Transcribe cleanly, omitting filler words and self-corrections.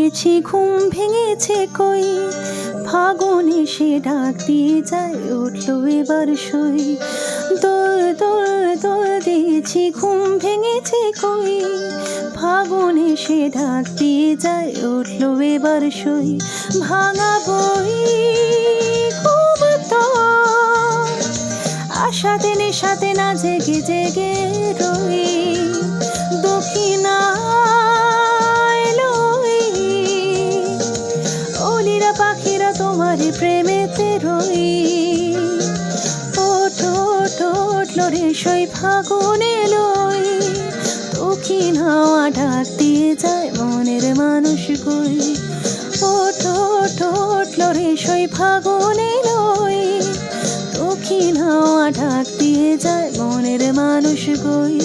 দিয়েছি ঘুম ভেঙেছে কই, ফাগুন এসে ডাক দিয়ে যায় উঠলো এবার সই। দোল দোল দোল দিয়েছি ঘুম ভেঙেছে কই, ফাগুন এসে ডাক দিয়ে যায় উঠলো এবার সই। ভাঙা বই খুব তো আশাতে নেশাতে না জেগে জেগে রই, দক্ষিণায় লই অলিরা পাখিরা তোমার প্রেমেতে রই। ওঠ ওঠ ওঠলো রে সই ফাগুনে লই, দক্ষিণ হাওয়া ডাক দিয়ে যায় মনের মানুষ কই। ওঠ ওঠ ওঠলো রে সই ফাগুনে লই, দক্ষিণ হাওয়া ডাক দিয়ে যায় মনের মানুষ কই।